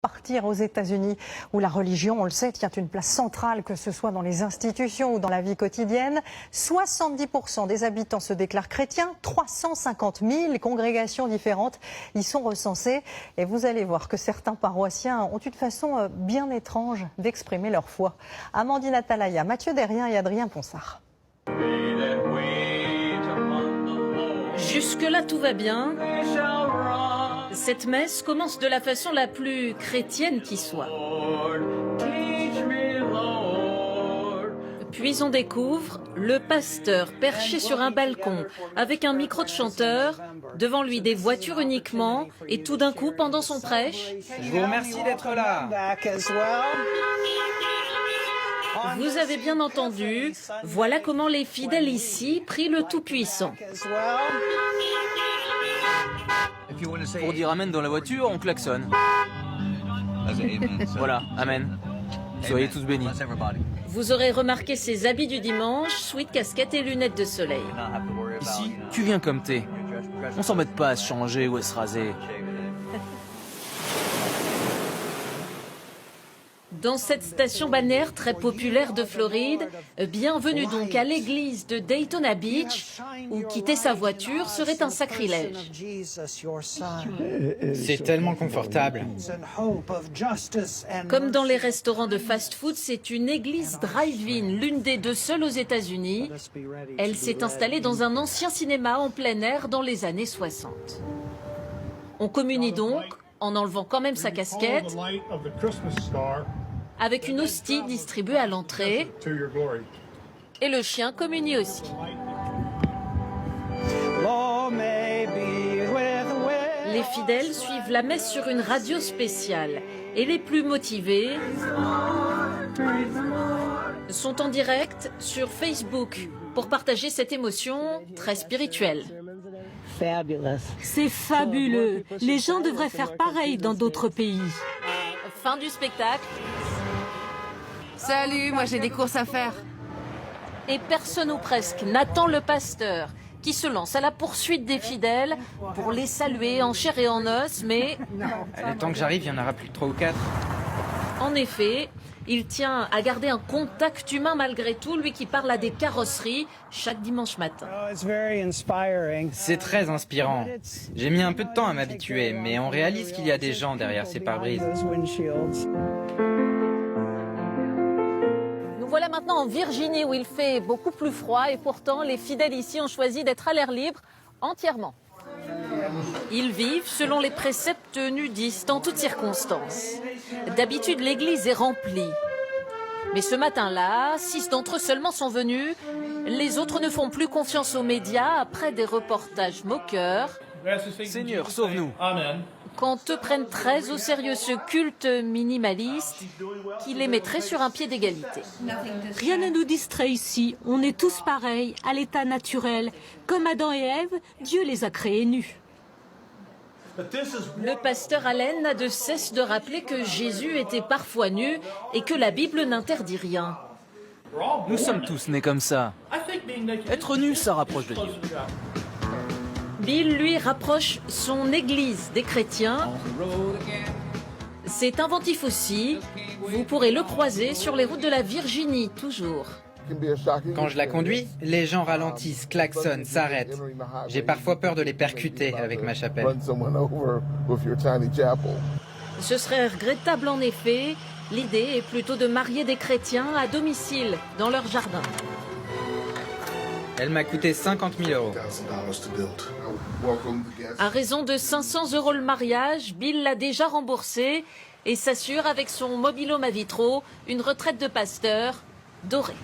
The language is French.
partir aux États-Unis, où la religion, on le sait, tient une place centrale, que ce soit dans les institutions ou dans la vie quotidienne. 70% des habitants se déclarent chrétiens, 350 000 congrégations différentes y sont recensées. Et vous allez voir que certains paroissiens ont une façon bien étrange d'exprimer leur foi. Amandine Atalaya, Mathieu Derrien et Adrien Ponsard. Jusque-là, tout va bien. Cette messe commence de la façon la plus chrétienne qui soit. Puis on découvre le pasteur perché sur un balcon avec un micro de chanteur, devant lui des voitures uniquement, et tout d'un coup, pendant son prêche... Je vous remercie d'être là. Vous avez bien entendu, voilà comment les fidèles ici prient le Tout-Puissant. Pour dire amen dans la voiture, on klaxonne. Voilà, amen. Soyez tous bénis. Vous aurez remarqué ses habits du dimanche, sweat, casquette et lunettes de soleil. Ici, tu viens comme t'es. On s'embête pas à se changer ou à se raser. Dans cette station balnéaire très populaire de Floride, bienvenue donc à l'église de Daytona Beach, où quitter sa voiture serait un sacrilège. C'est tellement confortable. Comme dans les restaurants de fast-food, c'est une église drive-in, l'une des deux seules aux États-Unis. Elle s'est installée dans un ancien cinéma en plein air dans les années 60. On communie donc, en enlevant quand même sa casquette, avec une hostie distribuée à l'entrée, et le chien communie aussi. Les fidèles suivent la messe sur une radio spéciale, et les plus motivés sont en direct sur Facebook pour partager cette émotion très spirituelle. C'est fabuleux. Les gens devraient faire pareil dans d'autres pays. Fin du spectacle. Salut, moi j'ai des courses à faire. Et personne ou presque n'attend le pasteur qui se lance à la poursuite des fidèles pour les saluer en chair et en os, mais... Le temps que j'arrive, il y en aura plus que 3 ou 4. En effet, il tient à garder un contact humain malgré tout, lui qui parle à des carrosseries chaque dimanche matin. C'est très inspirant. J'ai mis un peu de temps à m'habituer, mais on réalise qu'il y a des gens derrière ces pare-brises. Nous voilà maintenant en Virginie où il fait beaucoup plus froid et pourtant les fidèles ici ont choisi d'être à l'air libre entièrement. Ils vivent selon les préceptes nudistes en toutes circonstances. D'habitude, l'église est remplie. Mais ce matin-là, 6 d'entre eux seulement sont venus. Les autres ne font plus confiance aux médias après des reportages moqueurs. Seigneur, sauve-nous. Quand eux prennent très au sérieux ce culte minimaliste qui les mettrait sur un pied d'égalité. Rien ne nous distrait ici. On est tous pareils, à l'état naturel. Comme Adam et Ève, Dieu les a créés nus. Le pasteur Allen n'a de cesse de rappeler que Jésus était parfois nu et que la Bible n'interdit rien. Nous sommes tous nés comme ça. Être nu, ça rapproche de Dieu. Bill, lui, rapproche son église des chrétiens. C'est inventif aussi. Vous pourrez le croiser sur les routes de la Virginie, toujours. Quand je la conduis, les gens ralentissent, klaxonnent, s'arrêtent. J'ai parfois peur de les percuter avec ma chapelle. Ce serait regrettable en effet. L'idée est plutôt de marier des chrétiens à domicile, dans leur jardin. Elle m'a coûté 50 000 €. À raison de 500 € le mariage, Bill l'a déjà remboursé et s'assure avec son mobil-home à vitraux une retraite de pasteur dorée.